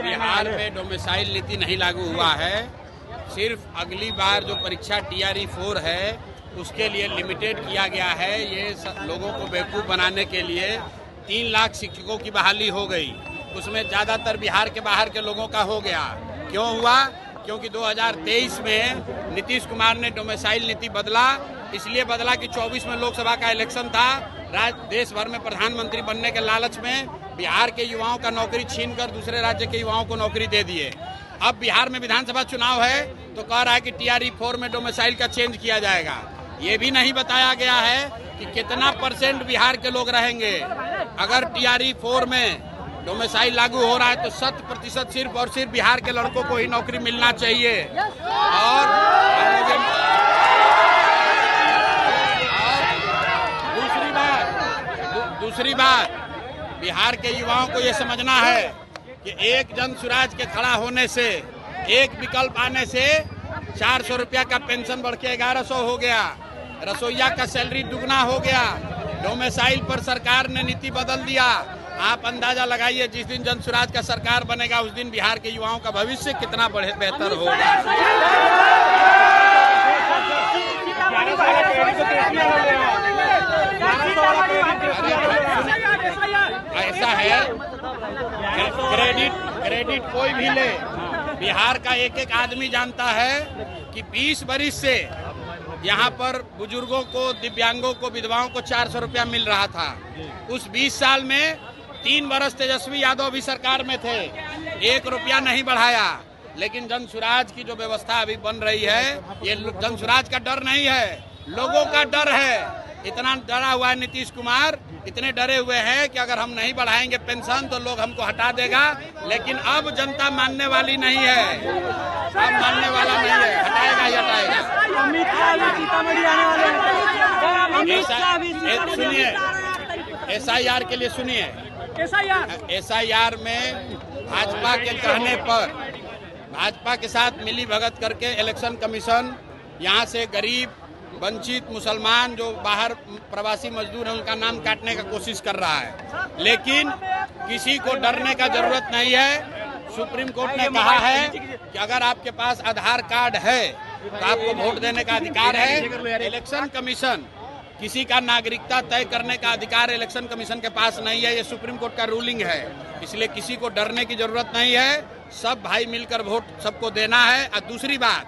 बिहार में डोमिसाइल नीति नहीं लागू हुआ है। सिर्फ अगली बार जो परीक्षा TRE 4 है उसके लिए लिमिटेड किया गया है। ये लोगों को बेवकूफ़ बनाने के लिए 3 लाख शिक्षकों की बहाली हो गई, उसमें ज़्यादातर बिहार के बाहर के लोगों का हो गया। क्यों हुआ? क्योंकि 2023 में नीतीश कुमार ने डोमिसाइल नीति बदला। इसलिए बदला कि 24 में लोकसभा का इलेक्शन था। देश भर में प्रधानमंत्री बनने के लालच में बिहार के युवाओं का नौकरी छीनकर दूसरे राज्य के युवाओं को नौकरी दे दिए। अब बिहार में विधानसभा चुनाव है तो कह रहा है कि TRE 4 में डोमिसाइल का चेंज किया जाएगा। ये भी नहीं बताया गया है कि कितना % बिहार के लोग रहेंगे। अगर TRE 4 में डोमिसाइल लागू हो रहा है तो 100% सिर्फ और सिर्फ बिहार के लड़कों को ही नौकरी मिलना चाहिए। और दूसरी बात बिहार के युवाओं को ये समझना है कि एक जन स्वराज के खड़ा होने से, एक विकल्प आने से 400 रुपया का पेंशन बढ़ के 1100 हो गया, रसोईया का सैलरी दुगना हो गया। डोमिसाइल पर सरकार ने नीति बदल दिया। आप अंदाजा लगाइए जिस दिन जन स्वराज का सरकार बनेगा उस दिन बिहार के युवाओं का भविष्य कितना बेहतर होगा। ऐसा है, क्रेडिट कोई भी ले, बिहार का एक एक आदमी जानता है कि 20 बरिस से यहाँ पर बुजुर्गों को, दिव्यांगों को, विधवाओं को 400 रुपया मिल रहा था। उस 20 साल में 3 बरस तेजस्वी यादव भी सरकार में थे, 1 रुपया नहीं बढ़ाया। लेकिन जन स्वराज की जो व्यवस्था अभी बन रही है, ये जन स्वराज का डर नहीं है, लोगों का डर है। इतना डरा हुआ है नीतीश कुमार, इतने डरे हुए हैं कि अगर हम नहीं बढ़ाएंगे पेंशन तो लोग हमको हटा देगा। लेकिन अब जनता मानने वाली नहीं है, अब मानने वाला नहीं है, हटाएगा ही हटाएगा। सुनिए, SIR के लिए सुनिए, SIR में भाजपा के कहने पर, भाजपा के साथ मिली भगत करके इलेक्शन कमीशन यहाँ से गरीब, वंचित, मुसलमान जो बाहर प्रवासी मजदूर हैं उनका नाम काटने का कोशिश कर रहा है। लेकिन किसी को डरने का जरूरत नहीं है। सुप्रीम कोर्ट ने कहा है कि अगर आपके पास आधार कार्ड है तो आपको वोट देने का अधिकार है। इलेक्शन कमीशन किसी का नागरिकता तय करने का अधिकार इलेक्शन कमीशन के पास नहीं है। ये सुप्रीम कोर्ट का रूलिंग है, इसलिए किसी को डरने की जरूरत नहीं है। सब भाई मिलकर वोट सबको देना है। और दूसरी बात,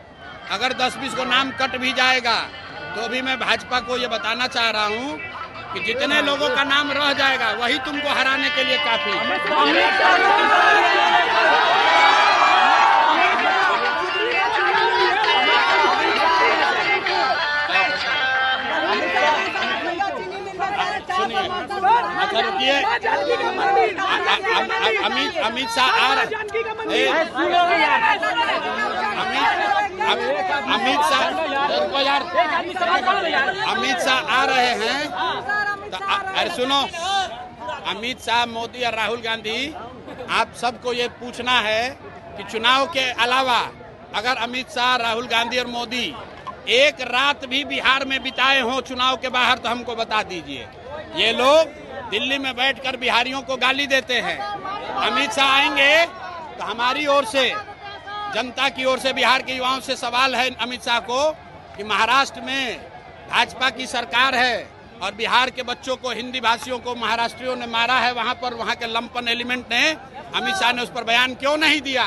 अगर 10-20 को नाम कट भी जाएगा तो भी मैं भाजपा को ये बताना चाह रहा हूँ कि जितने लोगों का नाम रह जाएगा वही तुमको हराने के लिए काफी। सुनिए, अच्छा रुकिए, अमित शाह आ रहे, अमित शाह आ रहे हैं तो अरे सुनो, अमित शाह, मोदी और राहुल गांधी, आप सबको ये पूछना है कि चुनाव के अलावा अगर अमित शाह, राहुल गांधी और मोदी एक रात भी बिहार में बिताए हों चुनाव के बाहर तो हमको बता दीजिए। ये लोग दिल्ली में बैठकर बिहारियों को गाली देते हैं। अमित शाह आएंगे तो हमारी ओर से, जनता की ओर से, बिहार के युवाओं से सवाल है अमित शाह को कि महाराष्ट्र में भाजपा की सरकार है और बिहार के बच्चों को, हिंदी भाषियों को महाराष्ट्रियों ने मारा है, वहां पर वहां के लंपन एलिमेंट ने, अमित शाह ने उस पर बयान क्यों नहीं दिया?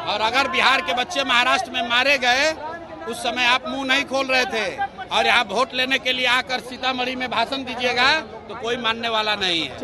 और अगर बिहार के बच्चे महाराष्ट्र में मारे गए उस समय आप मुंह नहीं खोल रहे थे और यहाँ वोट लेने के लिए आकर सीतामढ़ी में भाषण दीजिएगा तो कोई मानने वाला नहीं है।